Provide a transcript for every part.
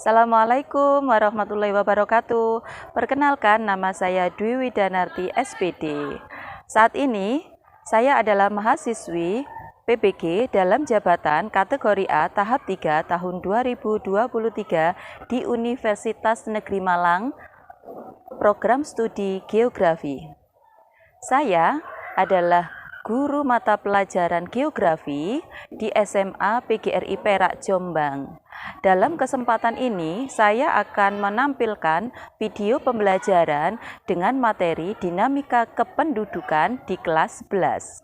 Assalamualaikum warahmatullahi wabarakatuh. Perkenalkan, nama saya Dwi Widanarti, SPD. Saat ini, saya adalah mahasiswi PBG dalam jabatan kategori A tahap 3 tahun 2023 di Universitas Negeri Malang, program studi Geografi. Saya adalah guru mata pelajaran geografi di SMA PGRI Perak Jombang. Dalam kesempatan ini, saya akan menampilkan video pembelajaran dengan materi dinamika kependudukan di kelas 11.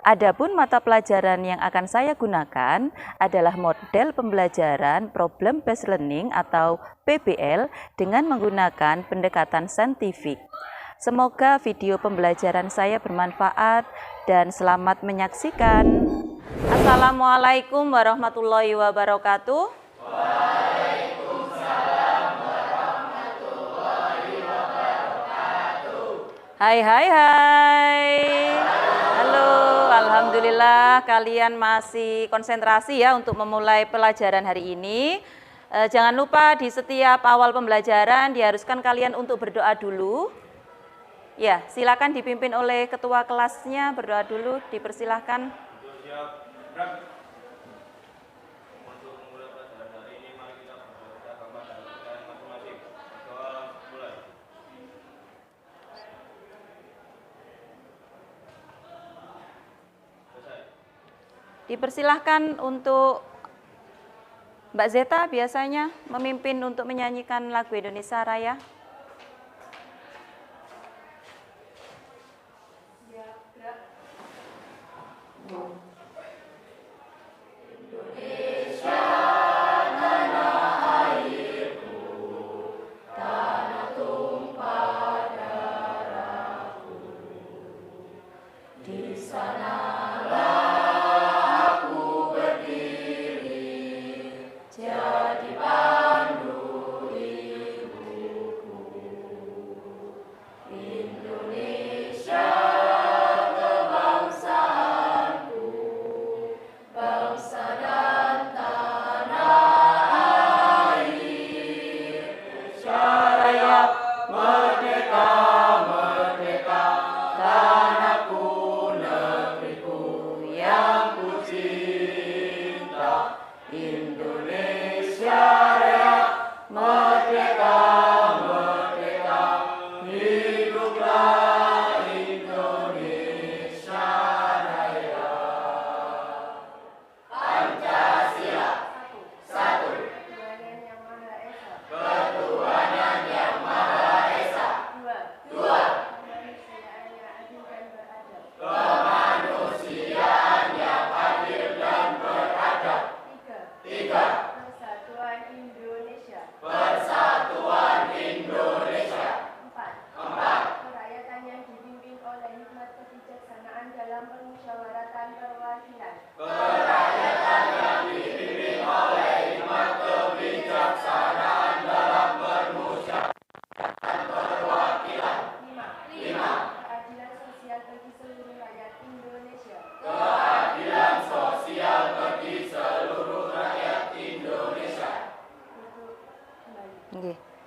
Adapun mata pelajaran yang akan saya gunakan adalah model pembelajaran Problem Based Learning atau PBL dengan menggunakan pendekatan saintifik. Semoga video pembelajaran saya bermanfaat dan selamat menyaksikan. Assalamualaikum warahmatullahi wabarakatuh. Waalaikumsalam warahmatullahi wabarakatuh. Hai. Halo, alhamdulillah kalian masih konsentrasi ya untuk memulai pelajaran hari ini. Jangan lupa di setiap awal pembelajaran diharuskan kalian untuk berdoa dulu. Ya, silakan dipimpin oleh ketua kelasnya, berdoa dulu, dipersilahkan. Untuk memulai pelajaran hari ini, mari kita berdoa kepada kita masing-masing. Berdoa mulai. Selesai. Dipersilahkan untuk Mbak Zeta biasanya memimpin untuk menyanyikan lagu Indonesia Raya.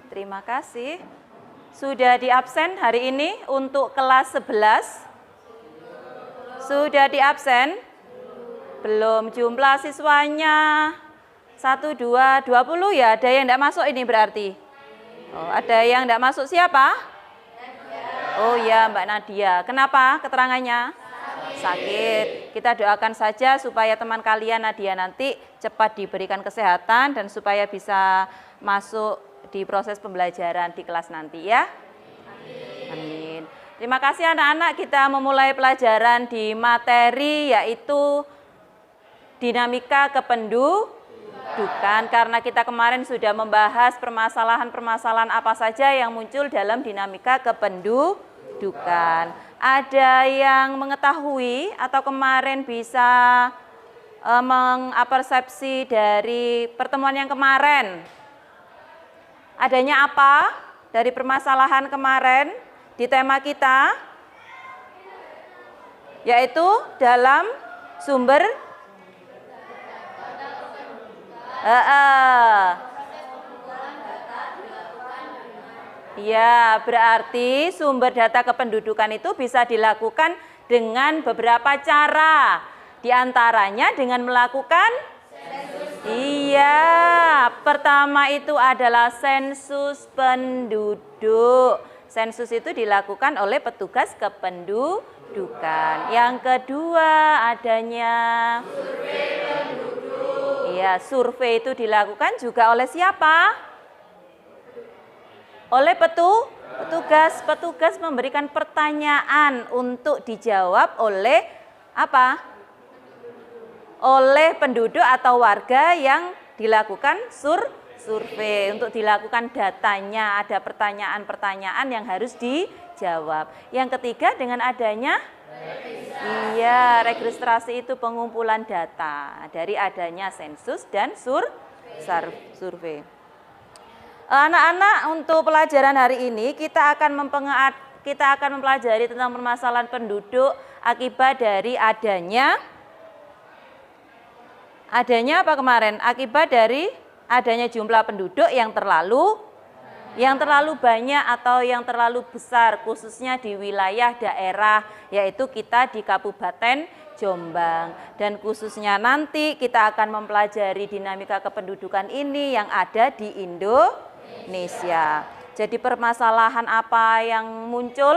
Terima kasih. Sudah di absen hari ini untuk kelas 11? Sudah di absen? Belum. Jumlah siswanya 1, 2, 20 ya? Ada yang tidak masuk ini berarti? Oh, ada yang tidak masuk siapa? Oh ya, Mbak Nadia. Kenapa keterangannya? Sakit. Kita doakan saja supaya teman kalian Nadia nanti cepat diberikan kesehatan dan supaya bisa masuk di proses pembelajaran di kelas nanti ya. Amin. Terima kasih anak-anak, kita memulai pelajaran di materi yaitu dinamika kependudukan, karena kita kemarin sudah membahas permasalahan-permasalahan apa saja yang muncul dalam dinamika kependudukan. Ada yang mengetahui atau kemarin bisa mengapersepsi dari pertemuan yang kemarin? Adanya apa dari permasalahan kemarin di tema kita? Yaitu dalam sumber Ya, berarti sumber data kependudukan itu bisa dilakukan dengan beberapa cara. Di antaranya dengan melakukan iya, pertama itu adalah sensus penduduk. Sensus itu dilakukan oleh petugas kependudukan. Yang kedua adanya survei penduduk. Iya, survei itu dilakukan juga oleh siapa? Oleh petugas. Petugas memberikan pertanyaan untuk dijawab oleh apa? Oleh penduduk atau warga yang dilakukan survei. Untuk dilakukan datanya, ada pertanyaan-pertanyaan yang harus dijawab. Yang ketiga dengan adanya iya, registrasi itu pengumpulan data dari adanya sensus dan survei. Anak-anak, untuk pelajaran hari ini kita akan mempelajari tentang permasalahan penduduk akibat dari adanya apa kemarin? Akibat dari adanya jumlah penduduk yang terlalu banyak atau yang terlalu besar, khususnya di wilayah daerah, yaitu kita di Kabupaten Jombang. Dan khususnya nanti kita akan mempelajari dinamika kependudukan ini yang ada di Indonesia. Jadi permasalahan apa yang muncul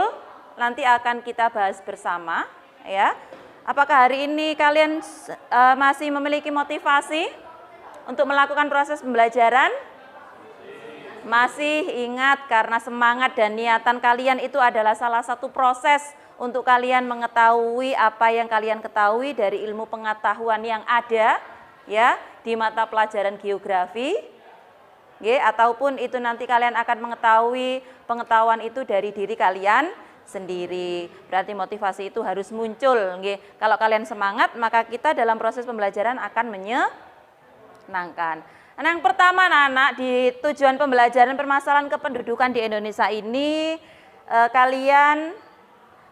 nanti akan kita bahas bersama, ya. Apakah hari ini kalian masih memiliki motivasi untuk melakukan proses pembelajaran? Masih. Ingat, karena semangat dan niatan kalian itu adalah salah satu proses untuk kalian mengetahui apa yang kalian ketahui dari ilmu pengetahuan yang ada ya di mata pelajaran geografi. Ataupun itu nanti kalian akan mengetahui pengetahuan itu dari diri kalian sendiri. Berarti motivasi itu harus muncul. Kalau kalian semangat, maka kita dalam proses pembelajaran akan menyenangkan. Nah, yang pertama anak-anak, di tujuan pembelajaran permasalahan kependudukan di Indonesia ini, kalian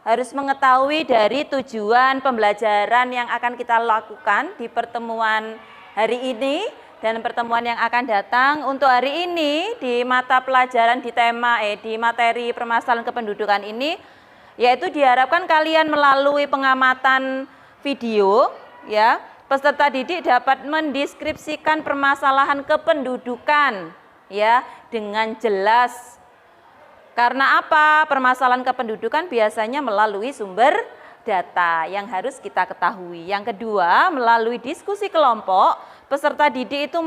harus mengetahui dari tujuan pembelajaran yang akan kita lakukan di pertemuan hari ini dan pertemuan yang akan datang. Untuk hari ini di mata pelajaran di materi permasalahan kependudukan ini, yaitu diharapkan kalian melalui pengamatan video, ya, peserta didik dapat mendeskripsikan permasalahan kependudukan, ya, dengan jelas. Karena apa? Permasalahan kependudukan biasanya melalui sumber data yang harus kita ketahui. Yang kedua, melalui diskusi kelompok, peserta didik itu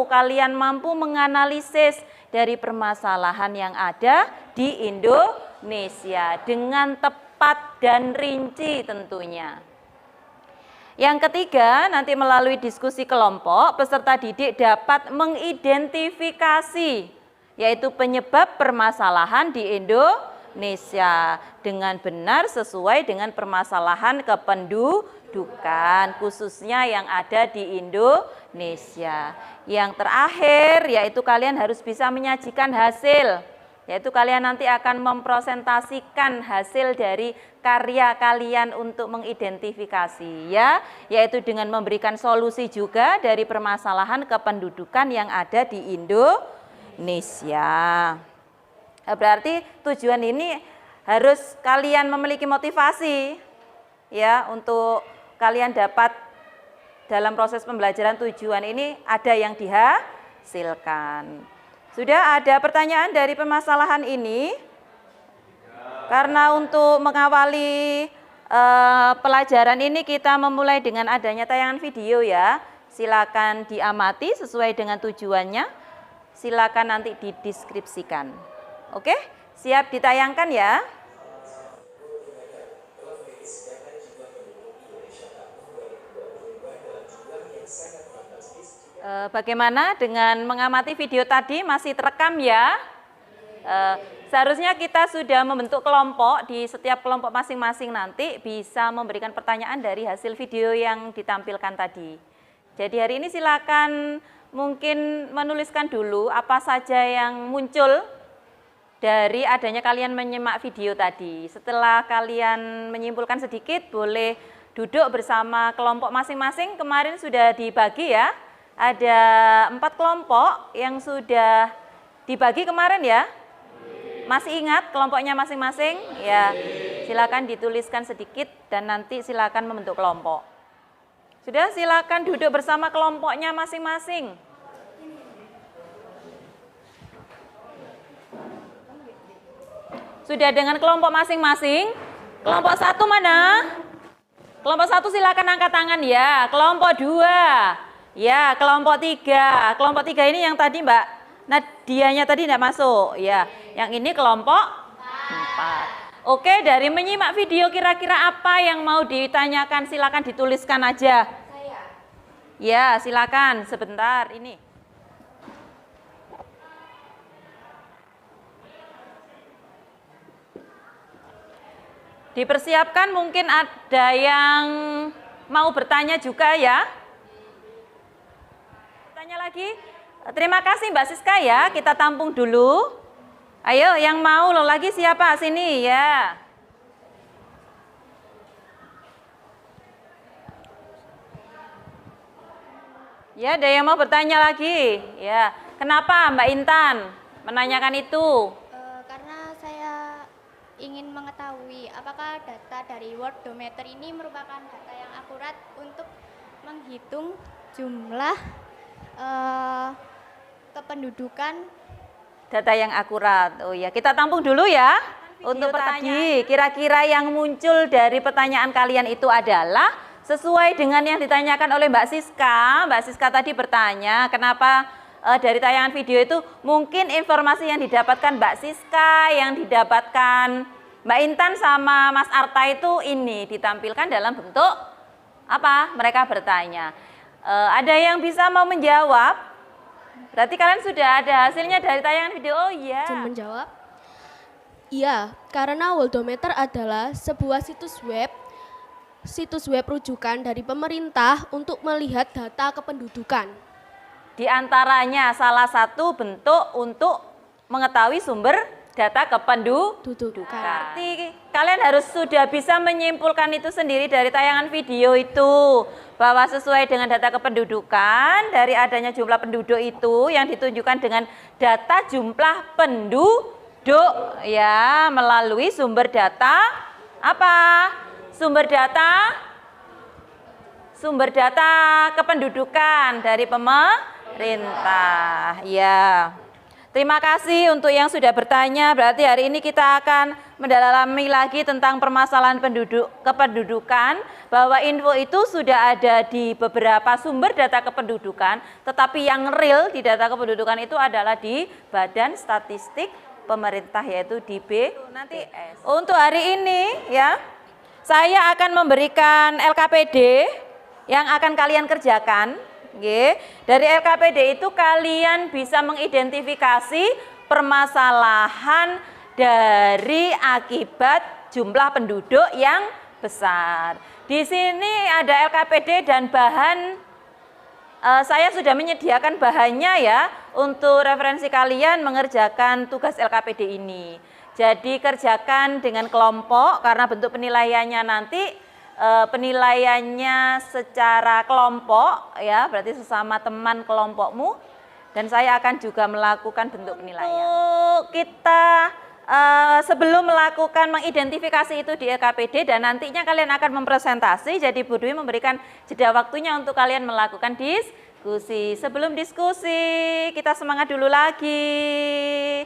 kalian mampu menganalisis dari permasalahan yang ada di Indonesia dengan tepat dan rinci tentunya. Yang ketiga, nanti melalui diskusi kelompok, peserta didik dapat mengidentifikasi yaitu penyebab permasalahan di Indonesia dengan benar sesuai dengan permasalahan kependudukan khususnya yang ada di Indonesia. Yang terakhir yaitu kalian harus bisa menyajikan hasil, yaitu kalian nanti akan mempresentasikan hasil dari karya kalian untuk mengidentifikasi, ya, yaitu dengan memberikan solusi juga dari permasalahan kependudukan yang ada di Indonesia. Berarti tujuan ini harus kalian memiliki motivasi, ya, untuk kalian dapat dalam proses pembelajaran tujuan ini ada yang dihasilkan. Sudah ada pertanyaan dari permasalahan ini? Karena untuk mengawali pelajaran ini kita memulai dengan adanya tayangan video, ya. Silakan diamati sesuai dengan tujuannya. Silakan nanti dideskripsikan. Oke, siap ditayangkan ya. Bagaimana dengan mengamati video tadi, masih terekam ya? Seharusnya kita sudah membentuk kelompok, di setiap kelompok masing-masing nanti bisa memberikan pertanyaan dari hasil video yang ditampilkan tadi. Jadi hari ini silakan mungkin menuliskan dulu apa saja yang muncul dari adanya kalian menyimak video tadi. Setelah kalian menyimpulkan sedikit, boleh duduk bersama kelompok masing-masing. Kemarin sudah dibagi ya. Ada 4 kelompok yang sudah dibagi kemarin ya. Masih ingat kelompoknya masing-masing? Ya, silakan dituliskan sedikit dan nanti silakan membentuk kelompok. Sudah, silakan duduk bersama kelompoknya masing-masing. Sudah dengan kelompok masing-masing? Kelompok 1 mana? Kelompok 1 silakan angkat tangan ya. Kelompok 2. Ya, kelompok 3. Kelompok 3 ini yang tadi Mbak Nadianya tadi tidak masuk. Ya, yang ini kelompok 4. Oke, dari menyimak video kira-kira apa yang mau ditanyakan silakan dituliskan aja. Ya, silakan sebentar ini. Dipersiapkan, mungkin ada yang mau bertanya juga ya. Tanya lagi. Terima kasih Mbak Siska ya, kita tampung dulu. Ayo yang mau lo lagi siapa? Sini ya. Ya, ada yang mau bertanya lagi? Ya. Kenapa Mbak Intan menanyakan itu? Karena saya ingin mengetahui apakah data dari Worldometer ini merupakan data yang akurat untuk menghitung jumlah kependudukan. Data yang akurat. Oh ya, kita tampung dulu ya. Untuk tadi, kira-kira yang muncul dari pertanyaan kalian itu adalah sesuai dengan yang ditanyakan oleh Mbak Siska. Mbak Siska tadi bertanya, kenapa dari tayangan video itu mungkin informasi yang didapatkan Mbak Siska, yang didapatkan Mbak Intan sama Mas Arta itu ini ditampilkan dalam bentuk apa? Mereka bertanya. Ada yang bisa mau menjawab? Berarti kalian sudah ada hasilnya dari tayangan video. Oh iya. Izin menjawab. Iya, karena Worldometer adalah sebuah situs web rujukan dari pemerintah untuk melihat data kependudukan. Di antaranya salah satu bentuk untuk mengetahui sumber data kependudukan. Berarti kalian harus sudah bisa menyimpulkan itu sendiri dari tayangan video itu, bahwa sesuai dengan data kependudukan dari adanya jumlah penduduk itu yang ditunjukkan dengan data jumlah penduduk ya, melalui sumber data apa? Sumber data kependudukan dari pemerintah ya. Terima kasih untuk yang sudah bertanya. Berarti hari ini kita akan mendalami lagi tentang permasalahan kependudukan, bahwa info itu sudah ada di beberapa sumber data kependudukan, tetapi yang real di data kependudukan itu adalah di Badan Statistik Pemerintah, yaitu di BPS. Untuk hari ini ya, saya akan memberikan LKPD yang akan kalian kerjakan. Dari LKPD itu kalian bisa mengidentifikasi permasalahan dari akibat jumlah penduduk yang besar. Di sini ada LKPD dan bahan, saya sudah menyediakan bahannya ya untuk referensi kalian mengerjakan tugas LKPD ini. Jadi kerjakan dengan kelompok karena bentuk penilaiannya nanti penilaiannya secara kelompok ya, berarti sesama teman kelompokmu, dan saya akan juga melakukan bentuk penilaian. Kita sebelum melakukan mengidentifikasi itu di LKPD dan nantinya kalian akan mempresentasi, jadi Bu Dwi memberikan jeda waktunya untuk kalian melakukan diskusi. Sebelum diskusi kita semangat dulu lagi.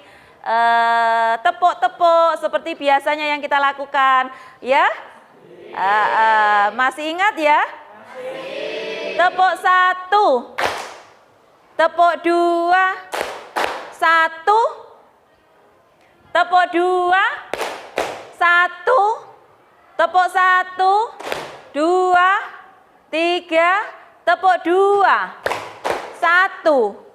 Tepuk-tepuk seperti biasanya yang kita lakukan ya. Masih ingat ya? Tepuk 1, tepuk 2, 1, tepuk 2, 1, tepuk 1, 2, 3, tepuk 2, 1.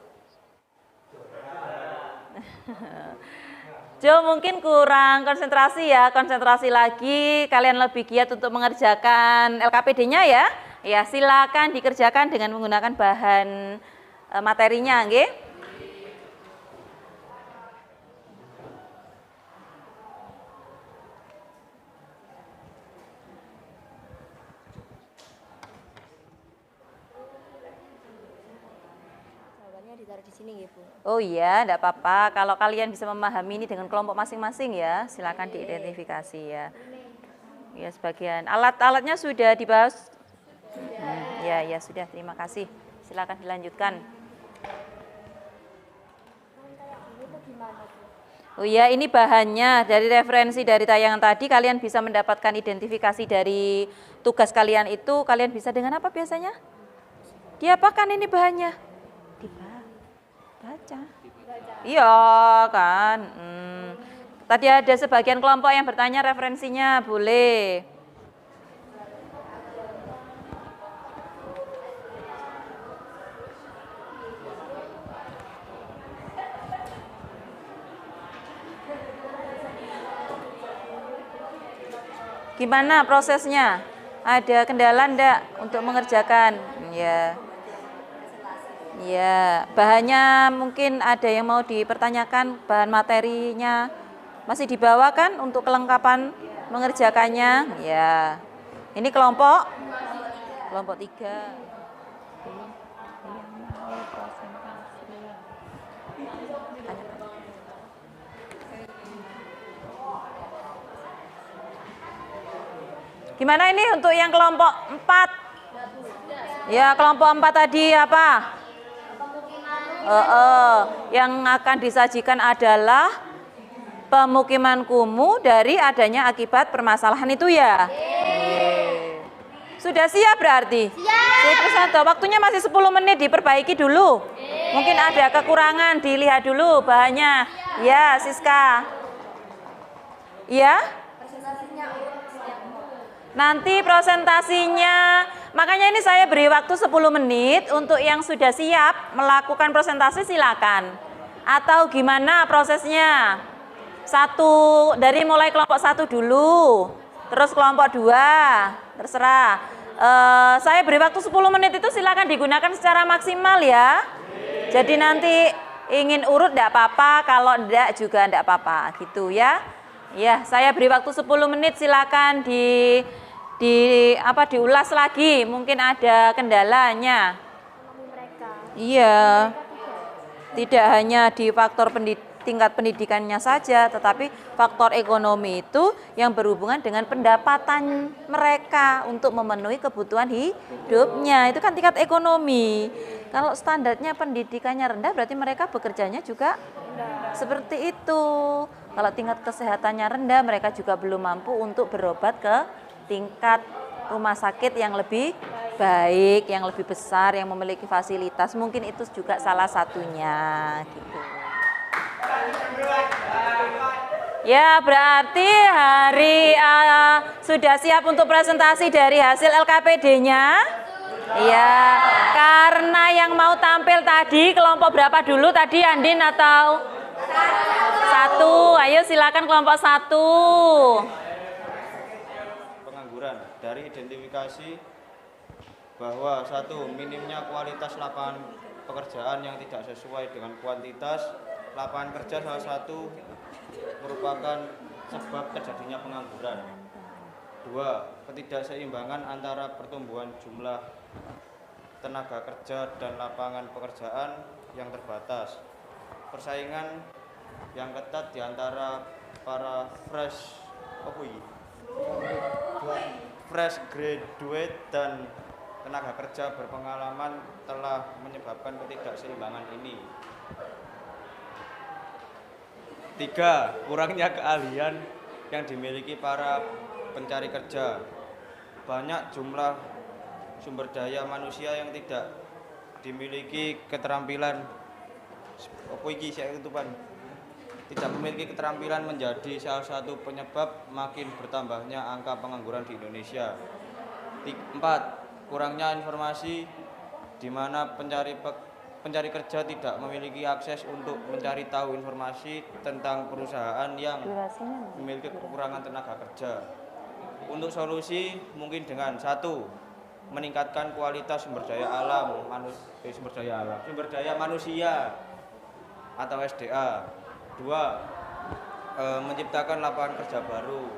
Jo, mungkin kurang konsentrasi ya, konsentrasi lagi, kalian lebih giat untuk mengerjakan LKPD-nya ya. Ya, silakan dikerjakan dengan menggunakan bahan materinya, nggih. belajar di sini nggih, Bu. Oh iya, enggak apa-apa. Kalau kalian bisa memahami ini dengan kelompok masing-masing ya, silakan diidentifikasi ya. Ya, sebagian alat-alatnya sudah dibahas. Ya sudah, terima kasih. Silakan dilanjutkan. Oh iya, ini bahannya dari referensi dari tayangan tadi, kalian bisa mendapatkan identifikasi dari tugas kalian itu. Kalian bisa dengan apa biasanya? Diapakan ini bahannya? Dibaca. Iya kan. Tadi ada sebagian kelompok yang bertanya referensinya, boleh. Gimana prosesnya? Ada kendala enggak untuk mengerjakan? Ya. Ya, bahannya mungkin ada yang mau dipertanyakan, bahan materinya masih dibawa kan untuk kelengkapan mengerjakannya? Ya. Ini kelompok 3. Gimana ini untuk yang kelompok 4? Ya, kelompok 4 tadi apa? Yang akan disajikan adalah pemukiman kumuh dari adanya akibat permasalahan itu ya? Sudah siap berarti? Siap. Waktunya masih 10 menit, diperbaiki dulu. Mungkin ada kekurangan, dilihat dulu bahannya. Ya, Siska. Ya? Nanti presentasinya, makanya ini saya beri waktu 10 menit untuk yang sudah siap melakukan presentasi silakan. Atau gimana prosesnya? Dari mulai kelompok 1 dulu, terus kelompok 2, terserah. Saya beri waktu 10 menit itu silakan digunakan secara maksimal ya. Jadi nanti ingin urut enggak apa-apa, kalau enggak juga enggak apa-apa gitu ya. Ya, saya beri waktu 10 menit, silakan diulas lagi, mungkin ada kendalanya. Iya. Tidak hanya di faktor tingkat pendidikannya saja, tetapi faktor ekonomi itu yang berhubungan dengan pendapatan mereka untuk memenuhi kebutuhan hidupnya. Itu kan tingkat ekonomi. Kalau standarnya pendidikannya rendah, berarti mereka bekerjanya juga seperti itu. Kalau tingkat kesehatannya rendah, mereka juga belum mampu untuk berobat ke tingkat rumah sakit yang lebih baik, yang lebih besar, yang memiliki fasilitas. Mungkin itu juga salah satunya gitu. Ya, berarti sudah siap untuk presentasi dari hasil LKPD-nya? Iya, karena yang mau tampil tadi kelompok berapa dulu tadi, Andin atau? 1. Ayo silakan kelompok 1. Pengangguran dari identifikasi bahwa 1. Minimnya kualitas lapangan pekerjaan yang tidak sesuai dengan kuantitas lapangan kerja salah satu merupakan sebab terjadinya pengangguran. 2. Ketidakseimbangan antara pertumbuhan jumlah tenaga kerja dan lapangan pekerjaan yang terbatas. Persaingan yang ketat di antara para fresh graduate dan tenaga kerja berpengalaman telah menyebabkan ketidakseimbangan ini. 3. Kurangnya keahlian yang dimiliki para pencari kerja. Banyak jumlah sumber daya manusia yang tidak dimiliki keterampilan tidak memiliki keterampilan menjadi salah satu penyebab makin bertambahnya angka pengangguran di Indonesia. 4. Kurangnya informasi di mana pencari kerja tidak memiliki akses untuk mencari tahu informasi tentang perusahaan yang memiliki kekurangan tenaga kerja. Untuk solusi mungkin dengan 1. Meningkatkan kualitas sumber daya manusia atau SDA. 2. Menciptakan lapangan kerja baru.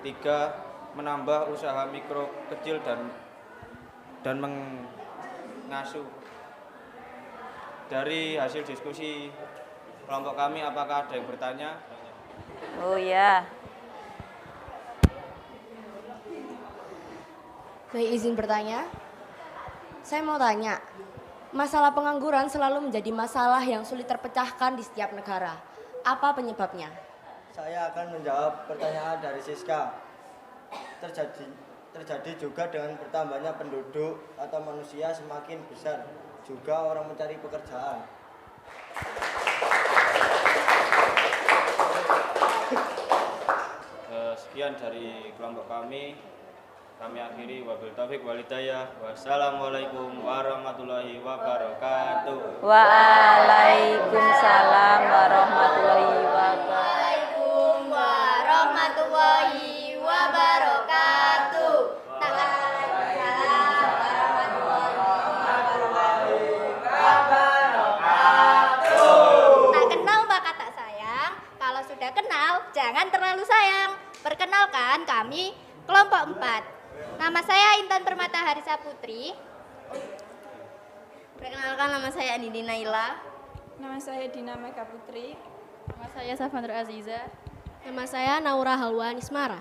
3. Menambah usaha mikro kecil dan mengasuh dari hasil diskusi kelompok kami, apakah ada yang bertanya? Oh ya. Baik, izin bertanya. Saya mau tanya, masalah pengangguran selalu menjadi masalah yang sulit terpecahkan di setiap negara. Apa penyebabnya? Saya akan menjawab pertanyaan dari Siska. Terjadi juga dengan bertambahnya penduduk atau manusia semakin besar, juga orang mencari pekerjaan. Sekian dari kelompok kami. Kami akhiri, wabil taufik walhidayah. Wassalamualaikum warahmatullahi wabarakatuh. Waalaikumsalam warahmatullahi wabarakatuh. warahmatullahi wabarakatuh. Tak kenal maka tak sayang. Kalau sudah kenal, jangan terlalu sayang. Perkenalkan, kami kelompok 4. Nama saya Intan Permata Harisa Putri. Perkenalkan, nama saya Andini Naila. Nama saya Dina Mega Putri. Nama saya Safandra Aziza. Nama saya Naura Halwa Nismara.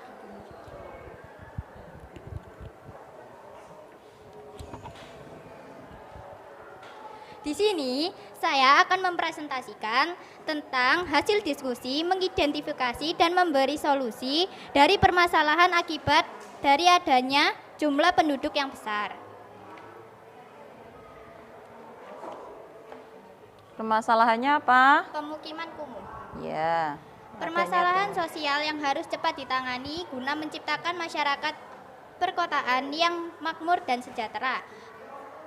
Di sini saya akan mempresentasikan tentang hasil diskusi, mengidentifikasi dan memberi solusi dari permasalahan akibat dari adanya jumlah penduduk yang besar. Permasalahannya apa? Pemukiman kumuh. Ya. Permasalahan sosial yang harus cepat ditangani guna menciptakan masyarakat perkotaan yang makmur dan sejahtera.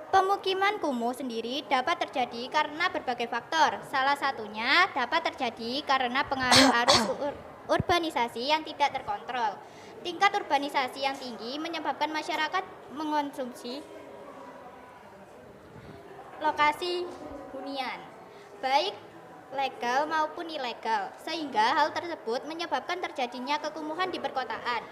Pemukiman kumuh sendiri dapat terjadi karena berbagai faktor. Salah satunya dapat terjadi karena pengaruh arus urbanisasi yang tidak terkontrol. Tingkat urbanisasi yang tinggi menyebabkan masyarakat mengonsumsi lokasi hunian, baik legal maupun ilegal, sehingga hal tersebut menyebabkan terjadinya kekumuhan di perkotaan.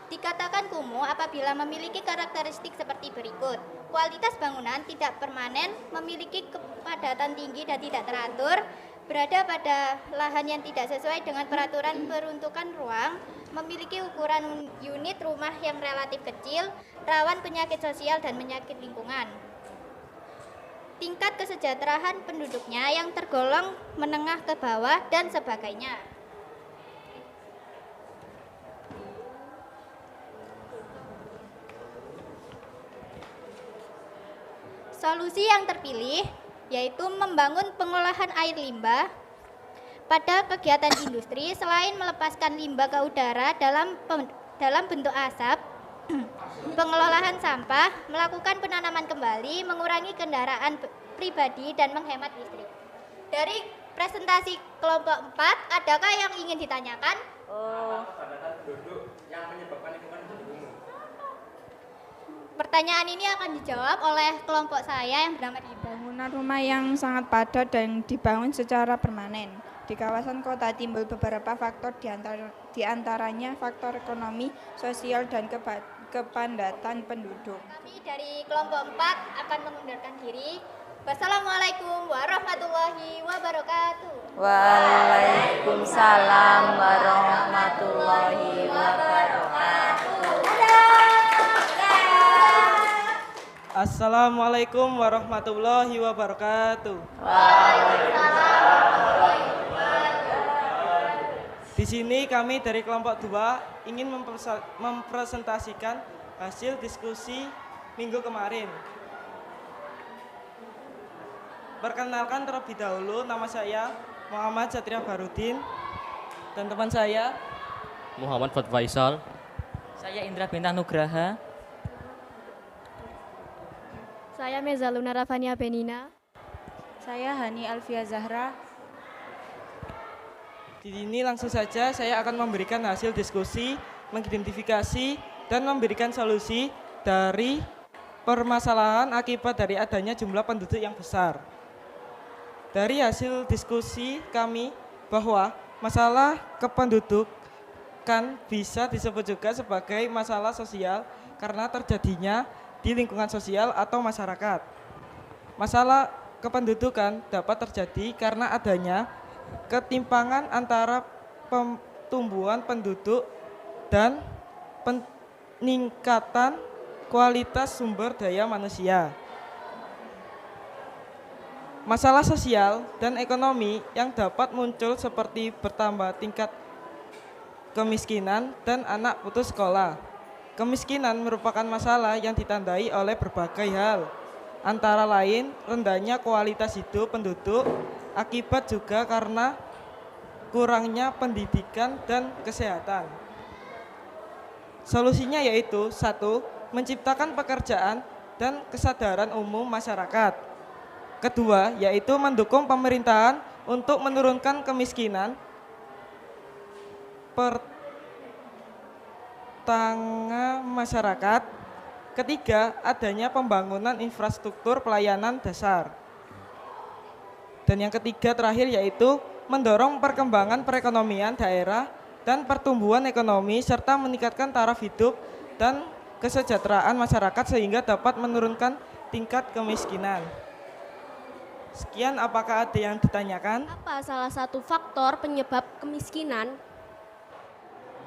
Dikatakan kumuh apabila memiliki karakteristik seperti berikut. Kualitas bangunan tidak permanen, memiliki kepadatan tinggi dan tidak teratur, berada pada lahan yang tidak sesuai dengan peraturan peruntukan ruang, memiliki ukuran unit rumah yang relatif kecil, rawan penyakit sosial dan penyakit lingkungan. Tingkat kesejahteraan penduduknya yang tergolong menengah ke bawah dan sebagainya. Solusi yang terpilih yaitu membangun pengolahan air limbah pada kegiatan industri selain melepaskan limbah ke udara dalam bentuk asap, pengelolaan sampah, melakukan penanaman kembali, mengurangi kendaraan pribadi dan menghemat listrik. Dari presentasi kelompok 4, adakah yang ingin ditanyakan? Pertanyaan ini akan dijawab oleh kelompok saya yang bernama Dina. Bangunan rumah yang sangat padat dan dibangun secara permanen. Di kawasan kota timbul beberapa faktor diantaranya faktor ekonomi, sosial, dan kepadatan penduduk. Kami dari kelompok 4 akan mengundurkan diri. Wassalamualaikum warahmatullahi wabarakatuh. Waalaikumsalam warahmatullahi wabarakatuh. Assalamualaikum warahmatullahi wabarakatuh. Di sini kami dari kelompok 2 ingin mempresentasikan hasil diskusi minggu kemarin. Perkenalkan terlebih dahulu, nama saya Muhammad Satria Barudin dan teman saya Muhammad Fat Faisal. Saya Indra Bintang Nugraha. Saya Mezaluna Rafania Benina. Saya Hani Alfia Zahra. Di sini langsung saja saya akan memberikan hasil diskusi, mengidentifikasi dan memberikan solusi dari permasalahan akibat dari adanya jumlah penduduk yang besar. Dari hasil diskusi kami bahwa masalah kependudukan bisa disebut juga sebagai masalah sosial karena terjadinya di lingkungan sosial atau masyarakat. Masalah kependudukan dapat terjadi karena adanya ketimpangan antara pertumbuhan penduduk dan peningkatan kualitas sumber daya manusia. Masalah sosial dan ekonomi yang dapat muncul seperti bertambah tingkat kemiskinan dan anak putus sekolah. Kemiskinan merupakan masalah yang ditandai oleh berbagai hal, antara lain rendahnya kualitas hidup penduduk, akibat juga karena kurangnya pendidikan dan kesehatan. Solusinya yaitu 1. Menciptakan pekerjaan dan kesadaran umum masyarakat. Kedua, yaitu mendukung pemerintahan untuk menurunkan kemiskinan, tengah masyarakat. Ketiga, adanya pembangunan infrastruktur pelayanan dasar. Dan yang ketiga terakhir yaitu mendorong perkembangan perekonomian daerah dan pertumbuhan ekonomi serta meningkatkan taraf hidup dan kesejahteraan masyarakat sehingga dapat menurunkan tingkat kemiskinan. Sekian, apakah ada yang ditanyakan? Apa salah satu faktor penyebab kemiskinan?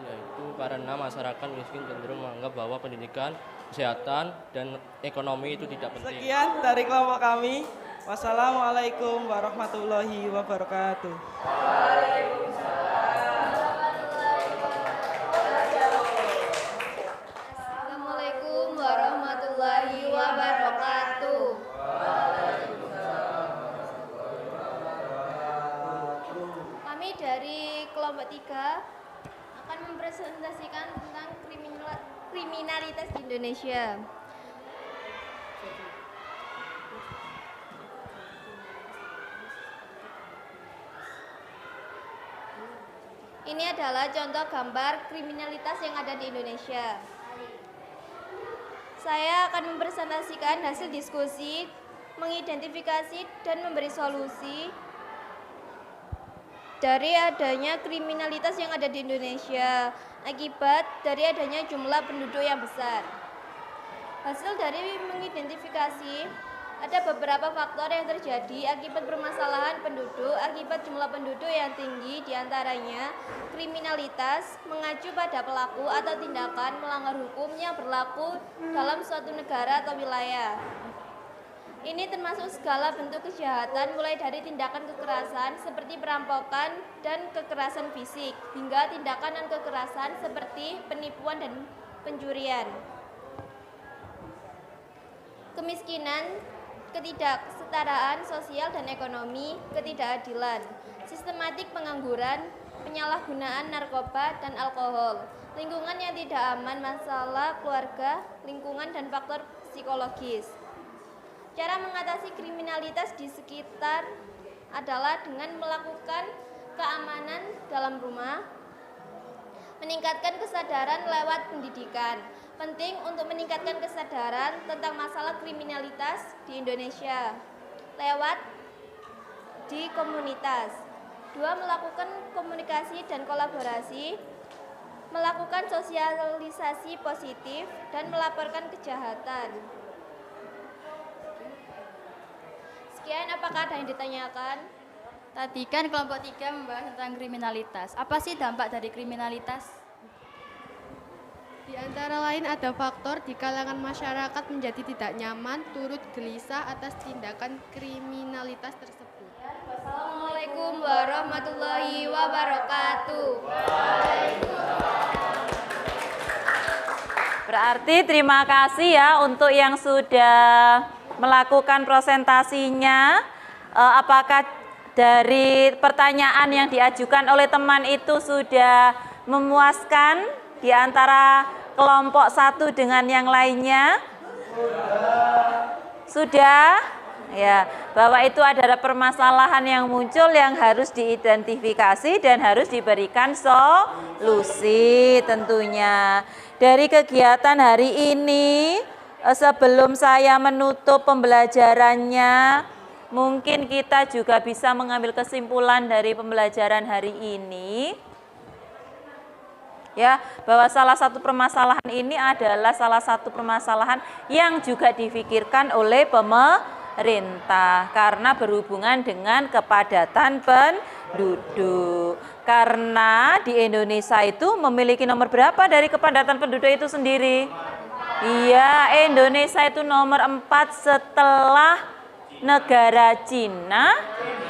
Yaitu karena masyarakat miskin cenderung menganggap bahwa pendidikan, kesehatan, dan ekonomi itu tidak penting. Sekian dari kelompok kami. Wassalamualaikum warahmatullahi wabarakatuh. Assalamualaikum warahmatullahi wabarakatuh. Kami dari kelompok 3 akan mempresentasikan tentang kriminalitas di Indonesia. Ini adalah contoh gambar kriminalitas yang ada di Indonesia. Saya akan mempresentasikan hasil diskusi, mengidentifikasi dan memberi solusi dari adanya kriminalitas yang ada di Indonesia akibat dari adanya jumlah penduduk yang besar. Hasil dari mengidentifikasi, ada beberapa faktor yang terjadi akibat permasalahan penduduk, akibat jumlah penduduk yang tinggi, diantaranya kriminalitas mengacu pada pelaku atau tindakan melanggar hukum yang berlaku dalam suatu negara atau wilayah. Ini termasuk segala bentuk kejahatan mulai dari tindakan kekerasan seperti perampokan dan kekerasan fisik, hingga tindakan non kekerasan seperti penipuan dan pencurian. Kemiskinan, ketidaksetaraan sosial dan ekonomi, ketidakadilan, sistematik pengangguran, penyalahgunaan narkoba dan alkohol, lingkungan yang tidak aman, masalah keluarga, lingkungan dan faktor psikologis. Cara mengatasi kriminalitas di sekitar adalah dengan melakukan keamanan dalam rumah, meningkatkan kesadaran lewat pendidikan. Penting untuk meningkatkan kesadaran tentang masalah kriminalitas di Indonesia lewat di komunitas. 2. Melakukan komunikasi dan kolaborasi, melakukan sosialisasi positif dan melaporkan kejahatan. Sekian, apakah ada yang ditanyakan? Tadi kan kelompok 3 membahas tentang kriminalitas. Apa sih dampak dari kriminalitas? Di antara lain ada faktor di kalangan masyarakat menjadi tidak nyaman, turut gelisah atas tindakan kriminalitas tersebut. Assalamualaikum warahmatullahi wabarakatuh. Berarti terima kasih ya untuk yang sudah melakukan presentasinya. Apakah dari pertanyaan yang diajukan oleh teman itu sudah memuaskan di antara kelompok 1 dengan yang lainnya? Sudah? Ya, bahwa itu adalah permasalahan yang muncul yang harus diidentifikasi dan harus diberikan solusi tentunya. Dari kegiatan hari ini, sebelum saya menutup pembelajarannya, mungkin kita juga bisa mengambil kesimpulan dari pembelajaran hari ini. Ya, bahwa salah satu permasalahan ini adalah salah satu permasalahan yang juga difikirkan oleh pemerintah. pemerintah karena berhubungan dengan kepadatan penduduk. Karena di Indonesia itu memiliki nomor berapa dari kepadatan penduduk itu sendiri? Iya, Indonesia itu nomor 4 setelah negara Cina,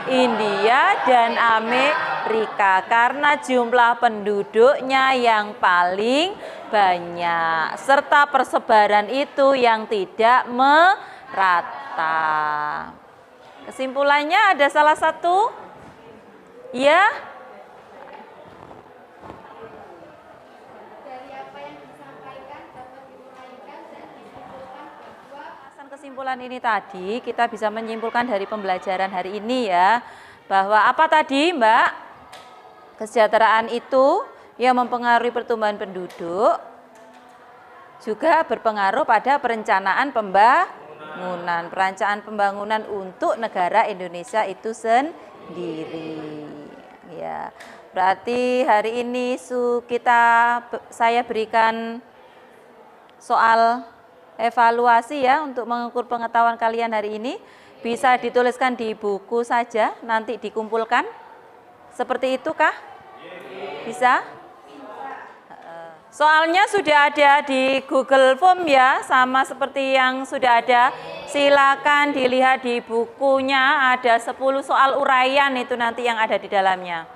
India, dan Amerika karena jumlah penduduknya yang paling banyak serta persebaran itu yang tidak merata. Kesimpulannya ada salah satu? Ya? Kesimpulan ini tadi kita bisa menyimpulkan dari pembelajaran hari ini ya, bahwa apa tadi Mbak? Kesejahteraan itu yang mempengaruhi pertumbuhan penduduk juga berpengaruh pada perencanaan pembangunan untuk negara Indonesia itu sendiri. Ya, berarti hari ini saya berikan soal evaluasi ya untuk mengukur pengetahuan kalian hari ini. Bisa dituliskan di buku saja, nanti dikumpulkan. Seperti itu kah? Bisa? Soalnya sudah ada di Google Form ya, sama seperti yang sudah ada. Silakan dilihat di bukunya, ada 10 soal uraian itu nanti yang ada di dalamnya.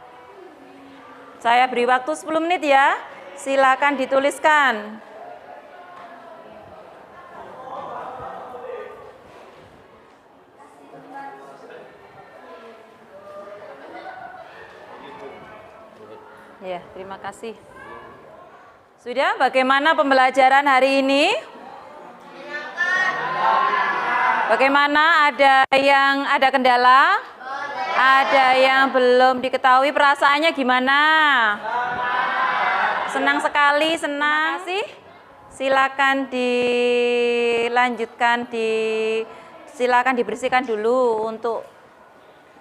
Saya beri waktu 10 menit ya, silakan dituliskan. Ya, terima kasih. Sudah, bagaimana pembelajaran hari ini? Bagaimana? Ada kendala? Ada yang belum diketahui, perasaannya gimana? Senang sekali, senang sih. Silakan dilanjutkan, silakan dibersihkan dulu untuk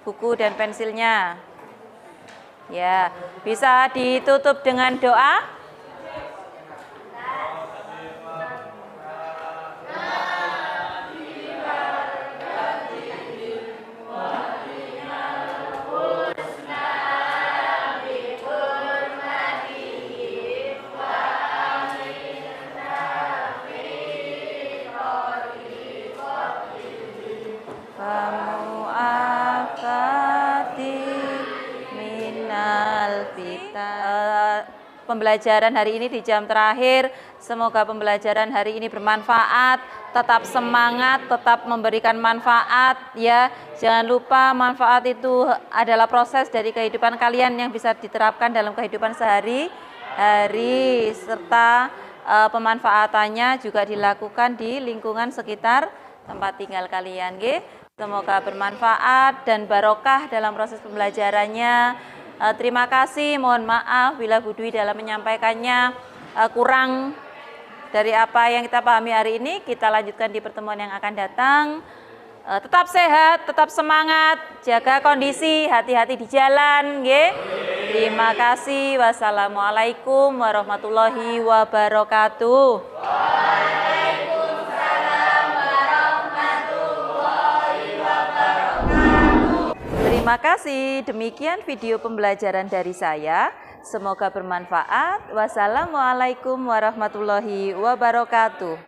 buku dan pensilnya. Ya, bisa ditutup dengan doa. Pembelajaran hari ini di jam terakhir, semoga pembelajaran hari ini bermanfaat, tetap semangat, tetap memberikan manfaat ya. Jangan lupa manfaat itu adalah proses dari kehidupan kalian yang bisa diterapkan dalam kehidupan sehari-hari, serta pemanfaatannya juga dilakukan di lingkungan sekitar tempat tinggal kalian. Semoga bermanfaat dan barokah dalam proses pembelajarannya. Terima kasih, mohon maaf bila Bu Dwi dalam menyampaikannya kurang dari apa yang kita pahami hari ini. Kita lanjutkan di pertemuan yang akan datang. Tetap sehat, tetap semangat, jaga kondisi, hati-hati di jalan. Terima kasih. Wassalamualaikum warahmatullahi wabarakatuh. Terima kasih. Demikian video pembelajaran dari saya. Semoga bermanfaat. Wassalamualaikum warahmatullahi wabarakatuh.